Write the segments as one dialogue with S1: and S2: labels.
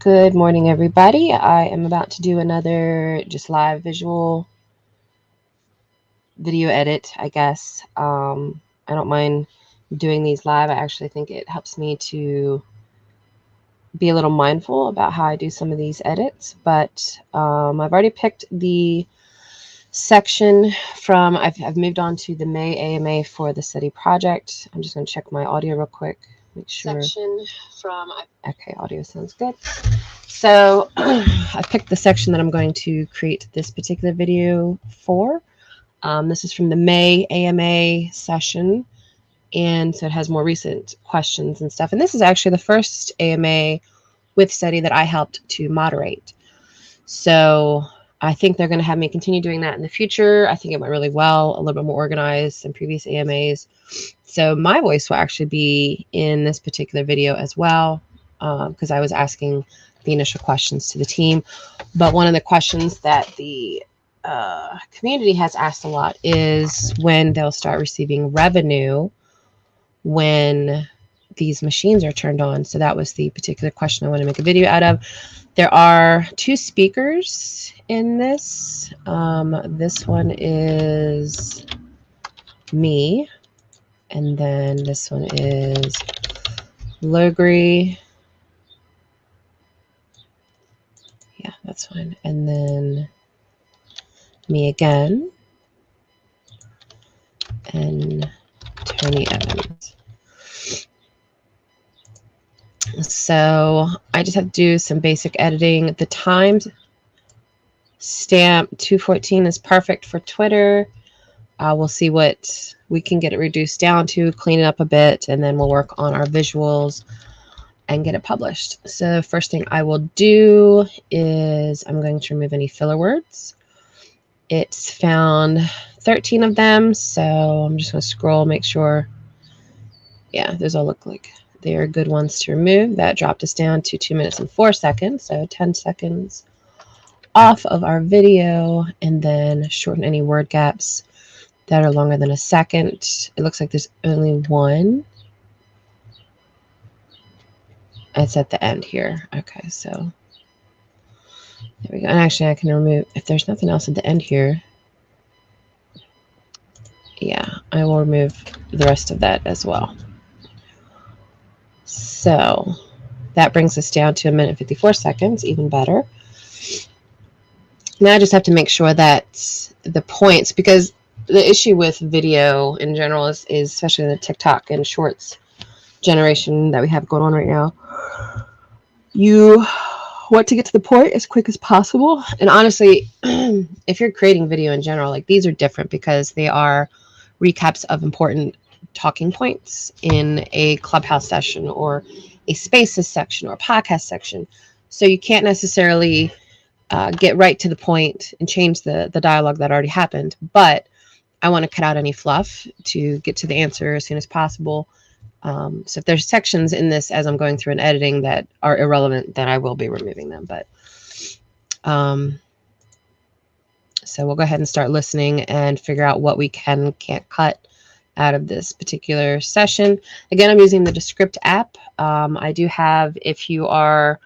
S1: Good morning, everybody. I am about to do another just live visual video edit, I guess. I don't mind doing these live. I actually think it helps me to be a little mindful about how I do some of these edits, but I've already picked the section from, I've moved on to the May AMA for the study project. I'm just going to check my audio real quick, make sure. Section from, okay, audio sounds good. So I picked the section that I'm going to create this particular video for. This is from the May AMA session, and so it has more recent questions and stuff. And this is actually the first AMA with study that I helped to moderate. So I think they're going to have me continue doing that in the future. I think it went really well, a little bit more organized than previous AMAs. So my voice will actually be in this particular video as well, because I was asking the initial questions to the team. But one of the questions that the community has asked a lot is when they'll start receiving revenue when these machines are turned on. So that was the particular question I want to make a video out of. There are two speakers in this. This one is me, and then this one is 𝙎𝙤𝙤𝙤. Yeah, that's fine. And then me again, and Tony Evans. So I just have to do some basic editing. The time stamp 2:14 is perfect for Twitter. We'll see what we can get it reduced down to, clean it up a bit, and then we'll work on our visuals and get it published. So first thing I will do is I'm going to remove any filler words. It's found 13 of them, so I'm just going to scroll, make sure, yeah, those all look like they are good ones to remove. That dropped us down to 2 minutes and 4 seconds, so 10 seconds off of our video, and then shorten any word gaps that are longer than a second. It looks like there's only one. It's at the end here. Okay, so there we go. And actually I can remove, if there's nothing else at the end here, yeah, I will remove the rest of that as well. So that brings us down to 1 minute 54 seconds, even better. Now I just have to make sure that the points, because the issue with video in general is especially the TikTok and shorts generation that we have going on right now, you want to get to the point as quick as possible. And honestly, if you're creating video in general, like these are different because they are recaps of important talking points in a Clubhouse session or a Spaces section or a podcast section. So you can't necessarily get right to the point and change the dialogue that already happened. But I want to cut out any fluff to get to the answer as soon as possible. So if there's sections in this as I'm going through and editing that are irrelevant, then I will be removing them. But so we'll go ahead and start listening and figure out what we can and can't cut out of this particular session. Again, I'm using the Descript app. I do have, if you are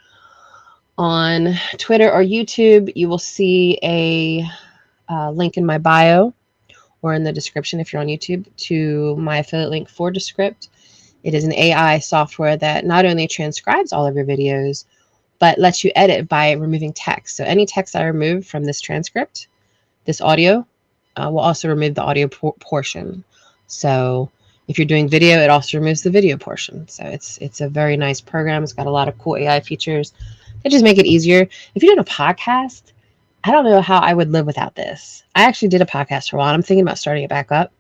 S1: on Twitter or YouTube, you will see a link in my bio or in the description if you're on YouTube to my affiliate link for Descript. It is an AI software that not only transcribes all of your videos, but lets you edit by removing text. So any text I remove from this transcript, this audio, will also remove the audio portion. So if you're doing video, it also removes the video portion. So it's a very nice program. It's got a lot of cool AI features that just make it easier. If you're doing a podcast, I don't know how I would live without this. I actually did a podcast for a while. I'm thinking about starting it back up.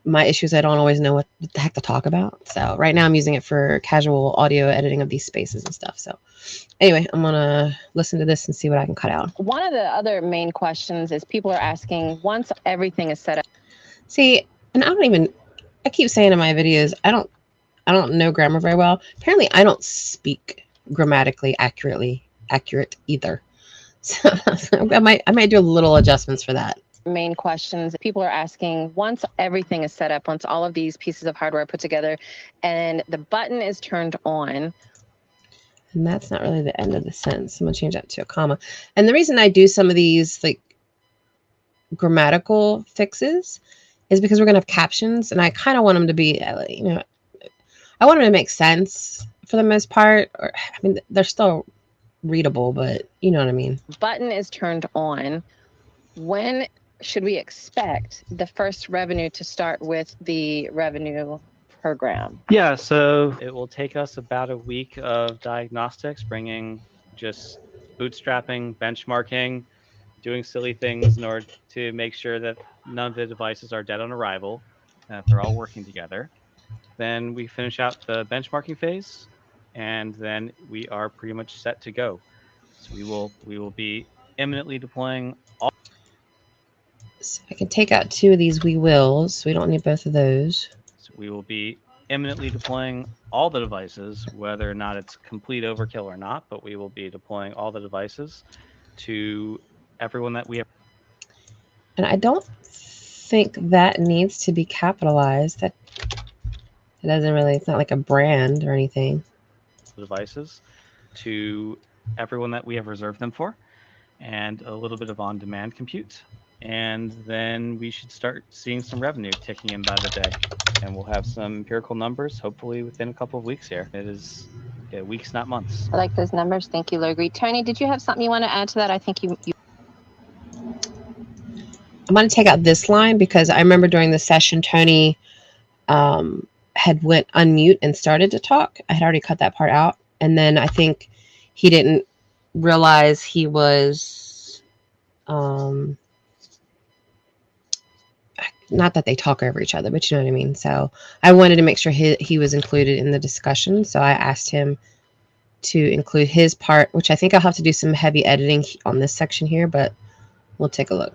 S1: My issue is I don't always know what the heck to talk about. So right now I'm using it for casual audio editing of these spaces and stuff. So anyway, I'm going to listen to this and see what I can cut out.
S2: One of the other main questions is people are asking, once everything is set up.
S1: See, and I keep saying in my videos, I don't know grammar very well. Apparently I don't speak grammatically accurate either. So I might do a little adjustments for that.
S2: Main questions people are asking, once everything is set up, once all of these pieces of hardware are put together and the button is turned on.
S1: And that's not really the end of the sentence. I'm going to change that to a comma. And the reason I do some of these like grammatical fixes is because we're going to have captions, and I kind of want them to be, you know, I want them to make sense for the most part. Or, I mean, they're still readable, but you know what I mean.
S2: Button is turned on. When should we expect the first revenue to start with the revenue program?
S3: Yeah, so it will take us about a week of diagnostics, bringing just bootstrapping, benchmarking, doing silly things in order to make sure that none of the devices are dead on arrival, that they're all working together. Then we finish out the benchmarking phase, and then we are pretty much set to go. So we will be imminently deploying all.
S1: So I can take out 2 of these we wills. So we don't need both of those.
S3: So we will be imminently deploying all the devices, whether or not it's complete overkill or not, but we will be deploying all the devices to everyone that we have.
S1: And I don't think that needs to be capitalized. That it doesn't really, it's not like a brand or anything.
S3: Devices to everyone that we have reserved them for, and a little bit of on-demand compute. And then we should start seeing some revenue ticking in by the day. And we'll have some empirical numbers, hopefully within a couple of weeks here. It is weeks, not months.
S2: I like those numbers. Thank you, Logri. Tony, did you have something you want to add to that? I think you...
S1: I'm going to take out this line because I remember during the session, Tony had went unmute and started to talk. I had already cut that part out. And then I think he didn't realize he was... not that they talk over each other, but you know what I mean. So I wanted to make sure he was included in the discussion. So I asked him to include his part, which I think I'll have to do some heavy editing on this section here, but we'll take a look.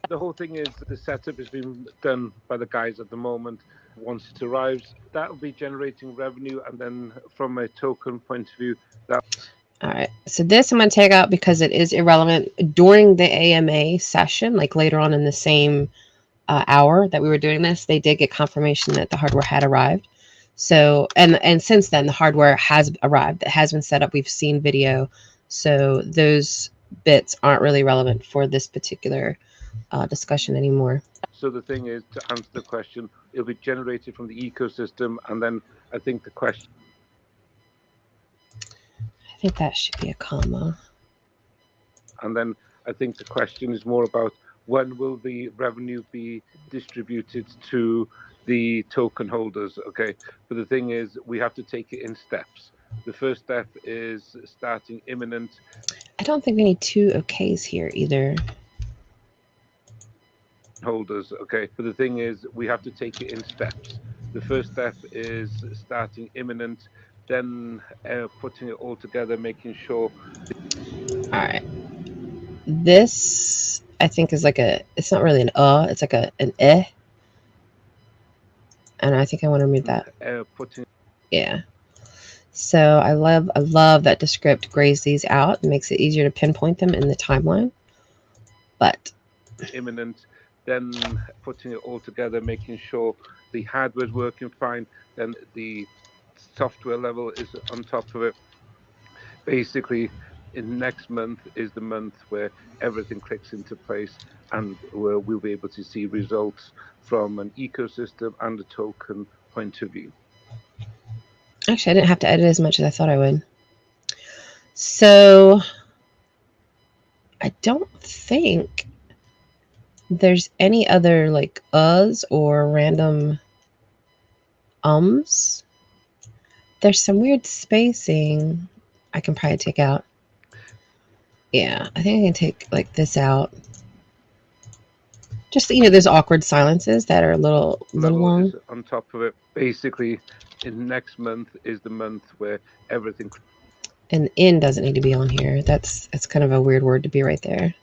S4: The whole thing is the setup is being done by the guys at the moment. Once it arrives, that will be generating revenue, and then from a token point of view, that...
S1: All right, so this I'm going to take out because it is irrelevant. During the AMA session, like later on in the same hour that we were doing this, they did get confirmation that the hardware had arrived. So, and since then, the hardware has arrived. It has been set up. We've seen video. So those bits aren't really relevant for this particular discussion anymore.
S4: So the thing is, to answer the question, it'll be generated from the ecosystem, and then I think the question...
S1: I think that should be a comma.
S4: And then I think the question is more about when will the revenue be distributed to the token holders, okay? But the thing is, we have to take it in steps. The first step is starting imminent.
S1: I don't think we need 2 okays here either.
S4: Holders, okay? But the thing is, we have to take it in steps. The first step is starting imminent, then putting it all together, making sure.
S1: All right. This, I think, is like a, it's not really an it's like an eh. And I think I want to remove that. Yeah. So I love that Descript grays these out. It makes it easier to pinpoint them in the timeline. But
S4: imminent, then putting it all together, making sure the hardware is working fine, then the software level is on top of it. Basically, in next month is the month where everything clicks into place, and where we'll be able to see results from an ecosystem and a token point of view.
S1: Actually, I didn't have to edit as much as I thought I would. So I don't think there's any other like uhs or random ums. There's some weird spacing I can probably take out. Yeah, I think I can take like this out. Just, you know, there's awkward silences that are a little long.
S4: On top of it, basically, in next month is the month where everything.
S1: And in doesn't need to be on here. That's kind of a weird word to be right there.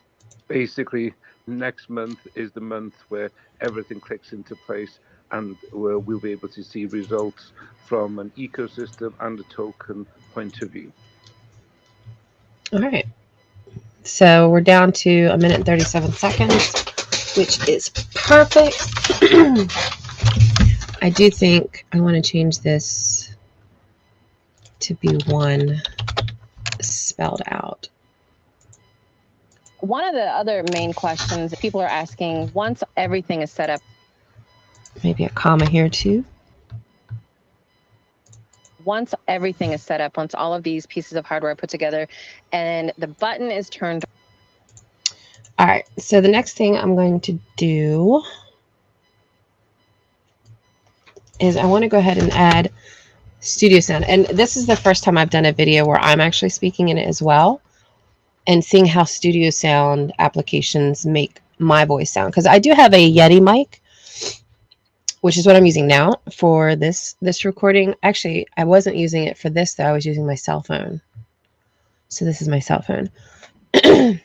S4: Basically, next month is the month where everything clicks into place, and where we'll be able to see results from an ecosystem and a token point of view.
S1: All right. So we're down to 1 minute and 37 seconds, which is perfect. I I do think I want to change this to be one spelled out.
S2: One of the other main questions people are asking, once everything is set up,
S1: Maybe a comma here too.
S2: once everything is set up, once all of these pieces of hardware are put together and the button is turned.
S1: All right, so the next thing I'm going to do is I want to go ahead and add studio sound. And this is the first time I've done a video where I'm actually speaking in it as well and seeing how studio sound applications make my voice sound. Because I do have a Yeti mic, which is what I'm using now for this recording. Actually, I wasn't using it for this, though. I was using my cell phone. So this is my cell phone. And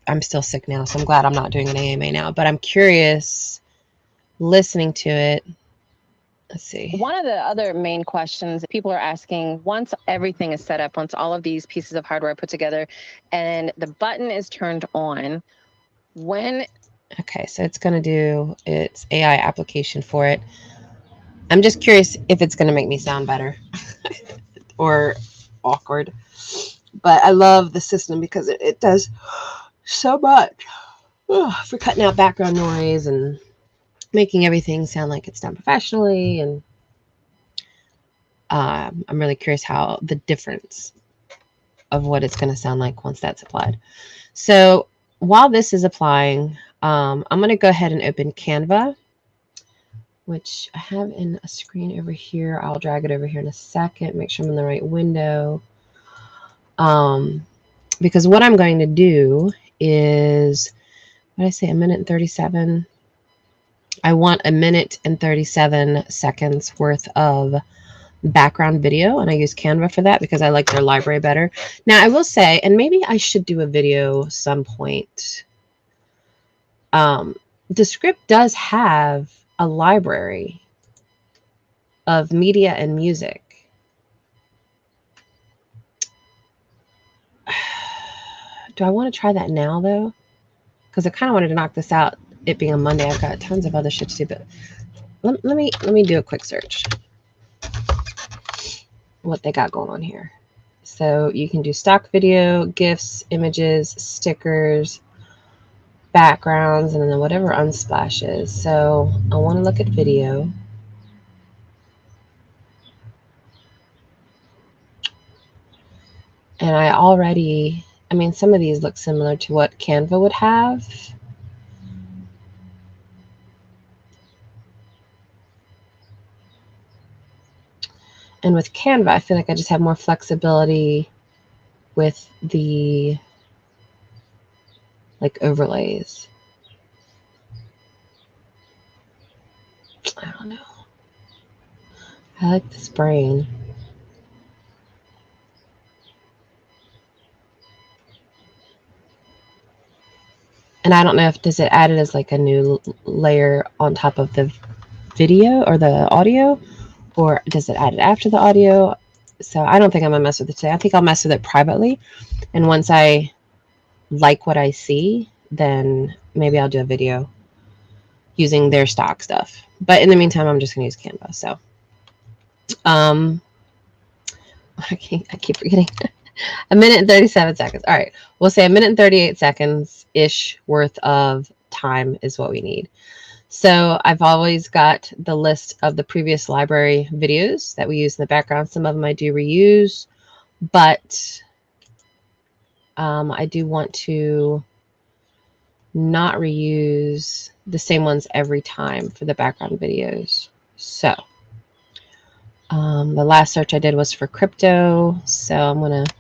S1: I'm still sick now, so I'm glad I'm not doing an AMA now. But I'm curious, listening to it. Let's see.
S2: One of the other main questions people are asking, once everything is set up, once all of these pieces of hardware are put together and the button is turned on, when...
S1: Okay, so it's going to do its AI application for it. I'm just curious if it's going to make me sound better or awkward. But I love the system because it does so much for cutting out background noise and making everything sound like it's done professionally. And I'm really curious how the difference of what it's going to sound like once that's applied. So while this is applying, I'm going to go ahead and open Canva, which I have in a screen over here. I'll drag it over here in a second, make sure I'm in the right window. Because what I'm going to do is, what did I say, 1:37? I want 1:37 seconds worth of background video, and I use Canva for that because I like their library better. Now, I will say, and maybe I should do a video some point. Descript does have a library of media and music. Do I want to try that now, though? Because I kind of wanted to knock this out, it being a Monday. I've got tons of other shit to do, but let me do a quick search. What they got going on here. So you can do stock video, GIFs, images, stickers, backgrounds, and then whatever Unsplash is. So I want to look at video. And I mean, some of these look similar to what Canva would have. And with Canva, I feel like I just have more flexibility with the like overlays. I don't know. I like this brain. And I don't know if does it add it as like a new layer on top of the video or the audio, or does it add it after the audio? So I don't think I'm gonna mess with it today. I think I'll mess with it privately, and once I like what I see, then maybe I'll do a video using their stock stuff. But in the meantime, I'm just gonna use Canva. So I keep forgetting. 1:37 seconds. All right, we'll say 1:38 seconds ish worth of time is what we need. So I've always got the list of the previous library videos that we use in the background. Some of them I do reuse, but I do want to not reuse the same ones every time for the background videos. So the last search I did was for crypto. So I'm going to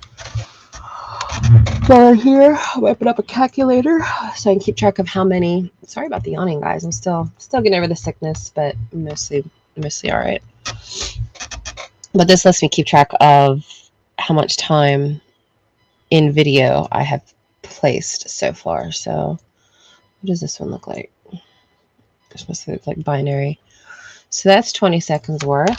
S1: go in here, I'll open up a calculator so I can keep track of how many. Sorry about the yawning, guys. I'm still getting over the sickness, but mostly all right. But this lets me keep track of how much time in video I have placed so far. So what does this one look like? It's supposed to look like binary. So that's 20 seconds worth.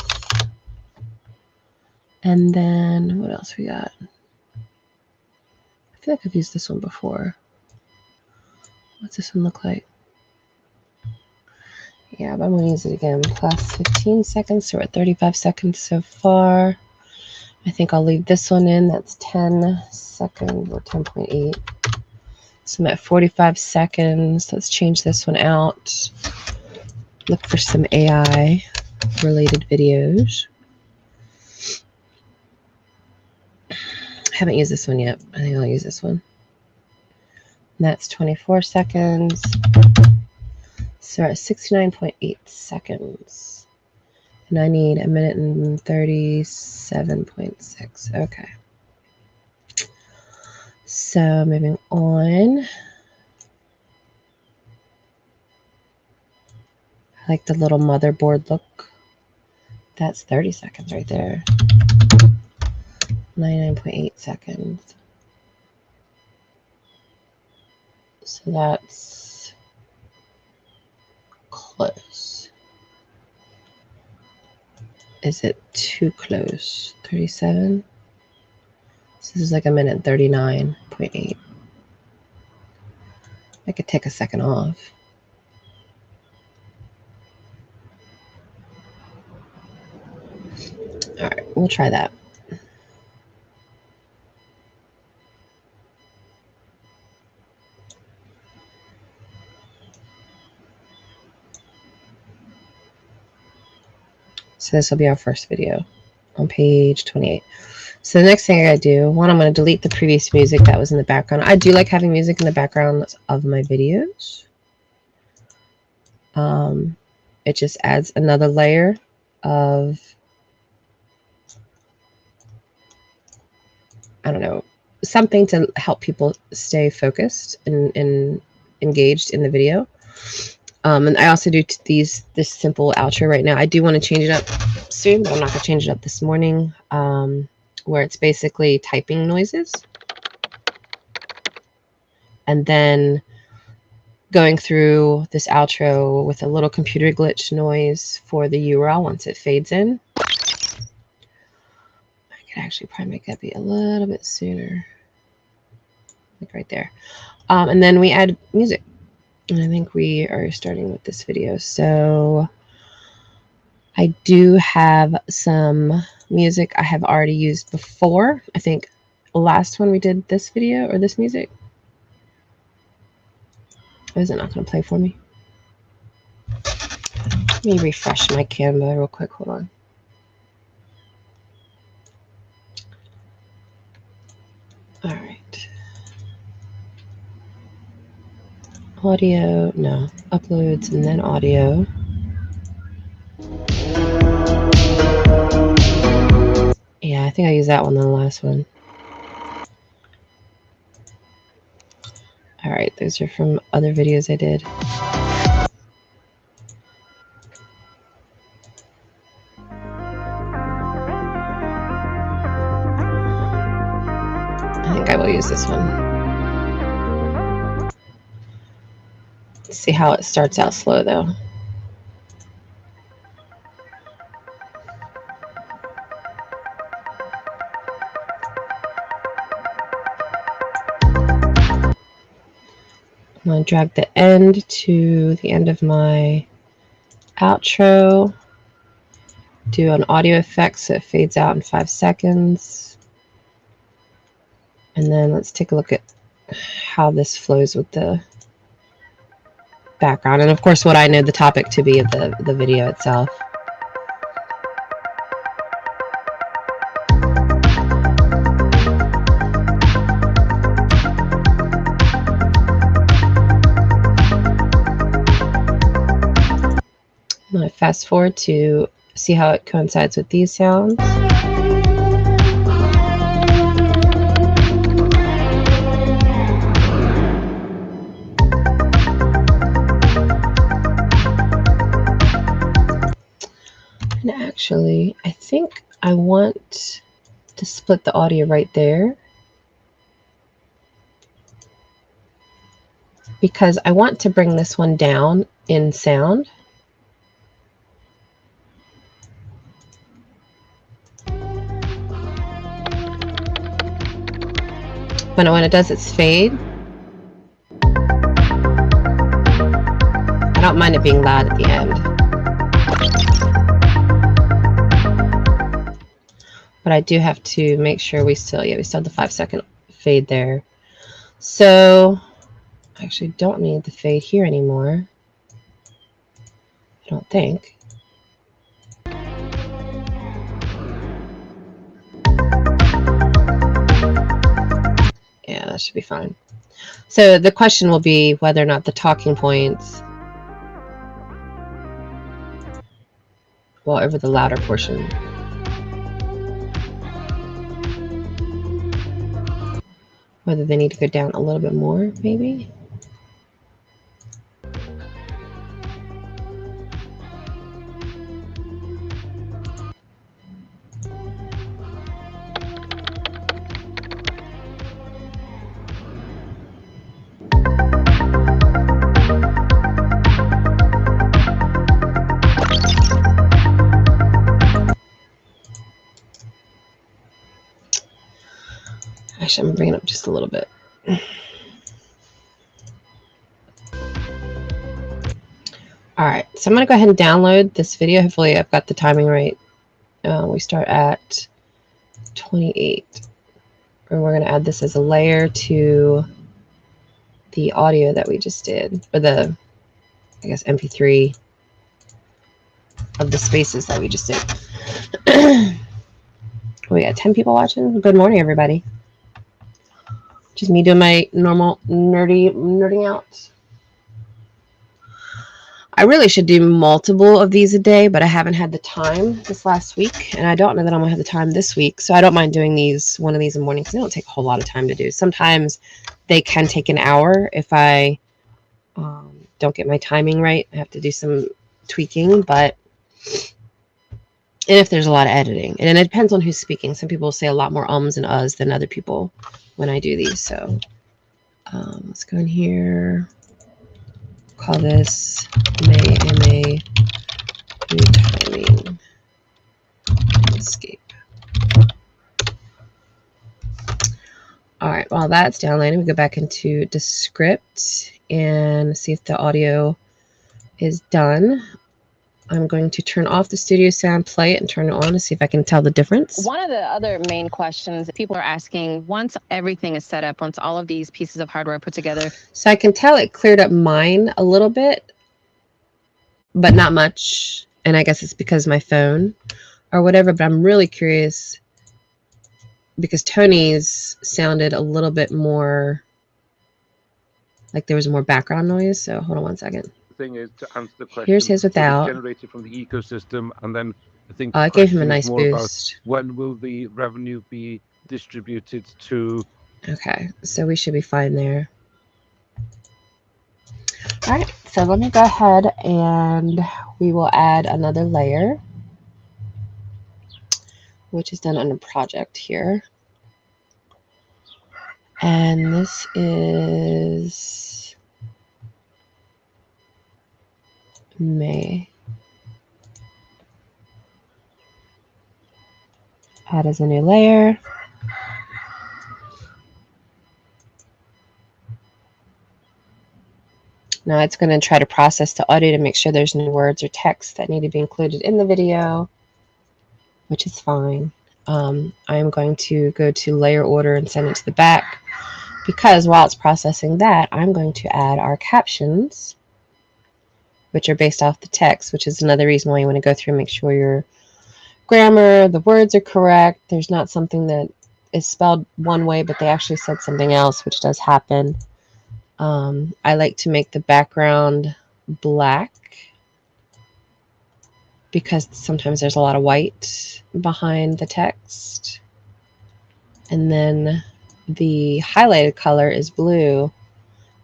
S1: And then what else we got? I feel like I've used this one before. What's this one look like? Yeah, but I'm going to use it again. Plus 15 seconds, so we're at 35 seconds so far. I think I'll leave this one in. That's 10 seconds, or 10.8. So I'm at 45 seconds. Let's change this one out. Look for some AI related videos. I haven't used this one yet. I think I'll use this one. And that's 24 seconds. So we're at 69.8 seconds. And I need 1 minute and 37.6. Okay. So moving on. I like the little motherboard look. That's 30 seconds right there. 99.8 seconds. So that's close. Is it too close? 37? So this is like 1 minute 39.8. I could take a second off. All right, we'll try that. So this will be our first video on page 28. So the next thing I gotta do, one, I'm gonna delete the previous music that was in the background. I do like having music in the background of my videos. It just adds another layer of, I don't know, something to help people stay focused and engaged in the video. And I also do this simple outro right now. I do want to change it up soon, but I'm not going to change it up this morning, where it's basically typing noises. And then going through this outro with a little computer glitch noise for the URL once it fades in. I could actually probably make that be a little bit sooner. Like right there. And then we add music. And I think we are starting with this video. So I do have some music I have already used before. I think last one we did this video or this music. Or is it not going to play for me? Let me refresh my Canva real quick. Hold on. All right. Audio, no. Uploads and then audio. Yeah, I think I used that one on the last one. All right, those are from other videos I did. I think I will use this one. Let's see how it starts out slow though. I'm going to drag the end to the end of my outro. Do an audio effect so it fades out in 5 seconds. And then let's take a look at how this flows with the background. And of course what I know the topic to be of the video itself. I'm going to fast forward to see how it coincides with these sounds. And actually, I think I want to split the audio right there, because I want to bring this one down in sound. But when it does its fade, I don't mind it being loud at the end. But I do have to make sure we still have the 5-second fade there. So I actually don't need the fade here anymore. I don't think. Yeah, that should be fine. So the question will be whether or not the talking points, well, over the louder portion. Whether they need to go down a little bit more, maybe. Actually, I'm going to bring it up just a little bit. Alright, so I'm going to go ahead and download this video. Hopefully I've got the timing right. We start at 28. And we're going to add this as a layer to the audio that we just did. Or the, I guess, MP3 of the spaces that we just did. We got 10 people watching. Good morning, everybody. Just me doing my normal nerding out. I really should do multiple of these a day, but I haven't had the time this last week, and I don't know that I'm gonna have the time this week. So I don't mind doing one of these in the morning because they don't take a whole lot of time to do. Sometimes they can take an hour if I don't get my timing right. I have to do some tweaking, and if there's a lot of editing, and it depends on who's speaking. Some people say a lot more ums and uhs than other people when I do these. So let's go in here. Call this MA timing escape. All right, while that's downloading, we go back into Descript and see if the audio is done. I'm going to turn off the studio sound, play it, and turn it on to see if I can tell the difference.
S2: One of the other main questions that people are asking, once everything is set up, once all of these pieces of hardware are put together.
S1: So I can tell it cleared up mine a little bit, but not much. And I guess it's because my phone or whatever, but I'm really curious because Tony's sounded a little bit more like there was more background noise. So hold on one second.
S4: Thing is to answer the question.
S1: Here's his without.
S4: Generated from the ecosystem, and then I think
S1: I gave him a nice boost.
S4: When will the revenue be distributed to?
S1: Okay, so we should be fine there. All right, so let me go ahead and we will add another layer, which is done under project here. And this is May. Add as a new layer. Now it's going to try to process the audio to make sure there's no words or text that need to be included in the video, which is fine. I am going to go to layer order and send it to the back because while it's processing that, I'm going to add our captions, which are based off the text, which is another reason why you want to go through and make sure your grammar, the words are correct. There's not something that is spelled one way, but they actually said something else, which does happen. I like to make the background black because sometimes there's a lot of white behind the text. And then the highlighted color is blue,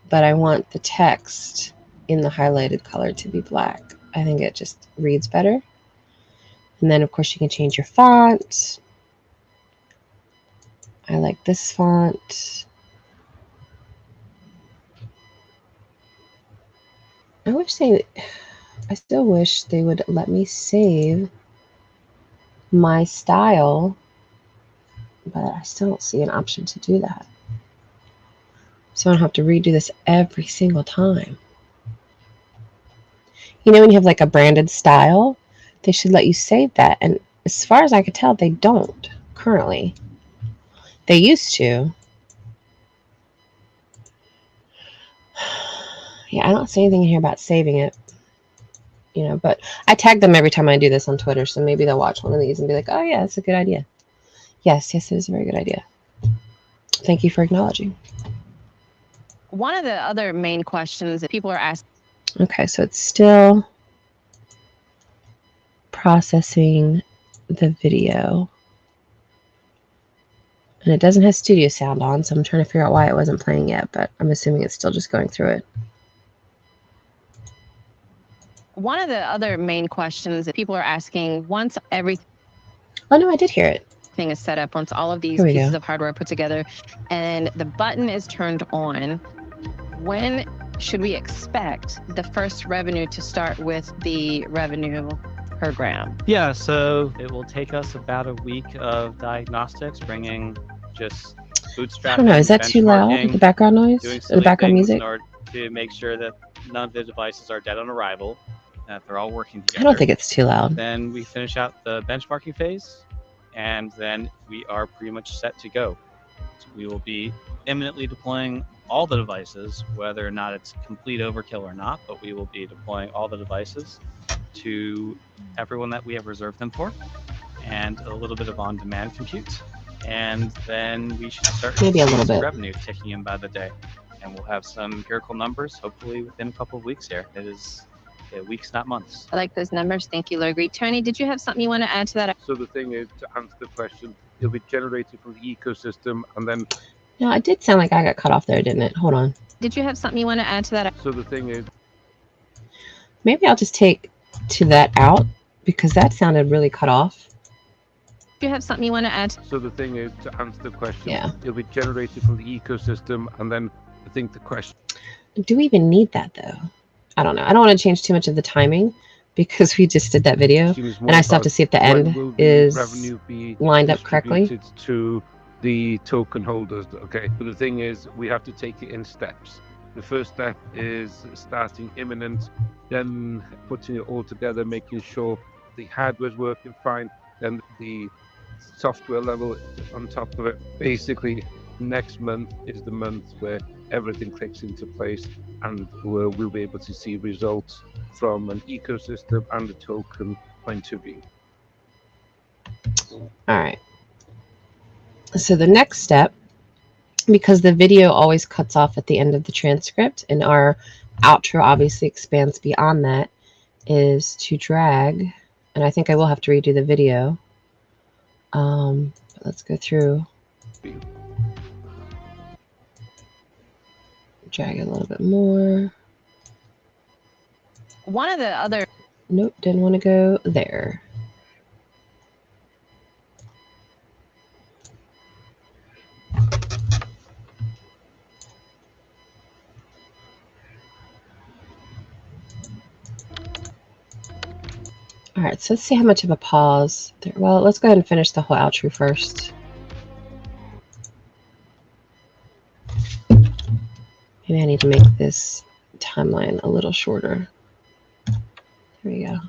S1: but I want the text in the highlighted color to be black. I think it just reads better. And then of course you can change your font. I like this font. I still wish they would let me save my style, but I still don't see an option to do that. So I don't have to redo this every single time. You know, when you have like a branded style, they should let you save that. And as far as I could tell, they don't currently. They used to. Yeah, I don't see anything in here about saving it. You know, but I tag them every time I do this on Twitter, so maybe they'll watch one of these and be like, oh yeah, that's a good idea. Yes, it is a very good idea. Thank you for acknowledging.
S2: One of the other main questions that people are asking.
S1: Okay, so it's still processing the video. And it doesn't have studio sound on, so I'm trying to figure out why it wasn't playing yet, but I'm assuming it's still just going through it.
S2: One of the other main questions that people are asking, once everything
S1: Oh no, I did hear it.
S2: is set up, once all of these
S1: Here we
S2: pieces
S1: go.
S2: of hardware put together and the button is turned on, when should we expect the first revenue to start with the revenue per gram?
S3: Yeah, so it will take us about a week of diagnostics, bringing just bootstrapping.
S1: I don't know, is that too loud? The background noise?
S3: Doing
S1: Or the background music?
S3: in order to make sure that none of the devices are dead on arrival, that they're all working
S1: I
S3: together.
S1: don't think it's too loud.
S3: Then we finish out the benchmarking phase, and then we are pretty much set to go. So we will be imminently deploying all the devices, whether or not it's complete overkill or not, but we will be deploying all the devices to everyone that we have reserved them for, and a little bit of on-demand compute. And then we should start
S1: Maybe a little bit.
S3: revenue ticking in by the day. And we'll have some empirical numbers, hopefully within a couple of weeks here. It is weeks, not months.
S2: I like those numbers. Thank you, Lord. Tony, did you have something you want to add to that?
S4: So the thing is, to answer the question, it'll be generated from the ecosystem, and then.
S1: No, it did sound like I got cut off there, didn't it? Hold on.
S2: Did you have something you want to add to that?
S4: So the thing is.
S1: Maybe I'll just take to that out, because that sounded really cut off.
S2: Do you have something you want to add?
S4: So the thing is, to answer the question,
S1: Yeah.
S4: it'll be generated from the ecosystem, and then I think the question.
S1: Do we even need that, though? I don't know. I don't want to change too much of the timing, because we just did that video, and I still have to see if the end is lined up correctly.
S4: To the token holders, okay? But the thing is, we have to take it in steps. The first step is starting imminent, then putting it all together, making sure the hardware is working fine, then the software level on top of it. Basically, next month is the month where everything clicks into place, and we'll be able to see results from an ecosystem and a token point of view.
S1: All right. So the next step, because the video always cuts off at the end of the transcript, and our outro obviously expands beyond that, is to drag, and I think I will have to redo the video. But let's go through. Drag it a little bit more.
S2: One of the other.
S1: Nope, didn't want to go there. All right, so let's see how much of a pause there. Well, let's go ahead and finish the whole outro first. Maybe I need to make this timeline a little shorter. There we go.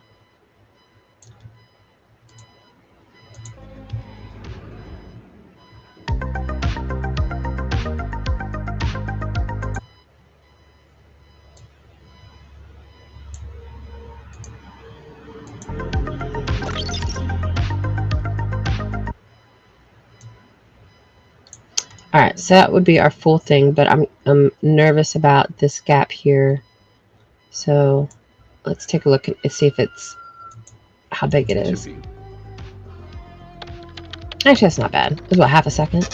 S1: All right, so that would be our full thing, but I'm nervous about this gap here. So let's take a look and see if it's how big it is. Actually, that's not bad. It's about half a second.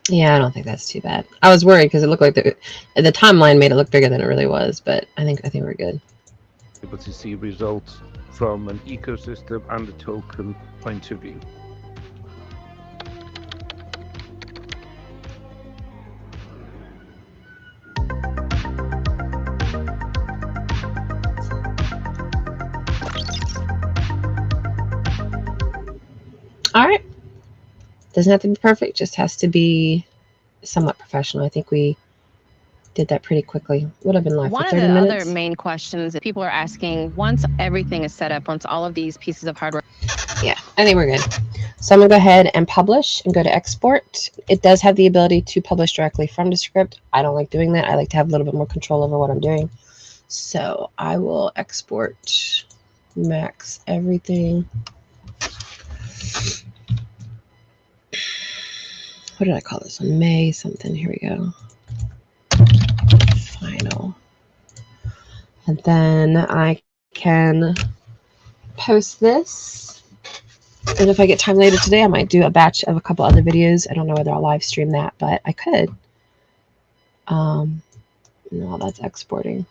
S1: Yeah, I don't think that's too bad. I was worried because it looked like the timeline made it look bigger than it really was, but I think we're good.
S4: Able to see results from an ecosystem and a token point of view.
S1: Doesn't have to be perfect, just has to be somewhat professional. I think we did that pretty quickly. Would have been live
S2: One
S1: for
S2: of
S1: 30
S2: the
S1: minutes.
S2: other main questions that people are asking, once everything is set up, once all of these pieces of hardware.
S1: Yeah, I think we're good. So I'm going to go ahead and publish and go to export. It does have the ability to publish directly from Descript. I don't like doing that. I like to have a little bit more control over what I'm doing. So I will export, max everything. What did I call this one? May something. Here we go. Final. And then I can post this. And if I get time later today, I might do a batch of a couple other videos. I don't know whether I'll live stream that, but I could. No, that's exporting.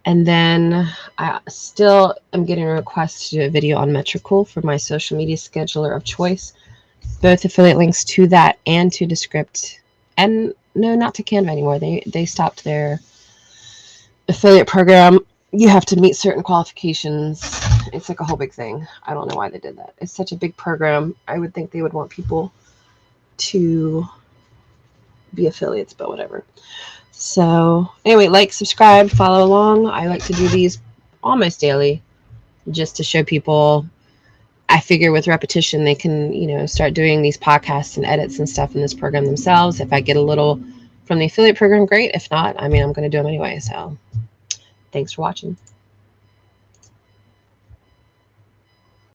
S1: And then I still am getting a request to do a video on Metricool for my social media scheduler of choice. Both affiliate links to that and to Descript. And no, not to Canva anymore. They stopped their affiliate program. You have to meet certain qualifications. It's like a whole big thing. I don't know why they did that. It's such a big program. I would think they would want people to be affiliates, but whatever. So anyway, like, subscribe, follow along. I like to do these almost daily just to show people. I figure with repetition, they can, you know, start doing these podcasts and edits and stuff in this program themselves. If I get a little from the affiliate program, great. If not, I mean, I'm going to do them anyway. So thanks for watching.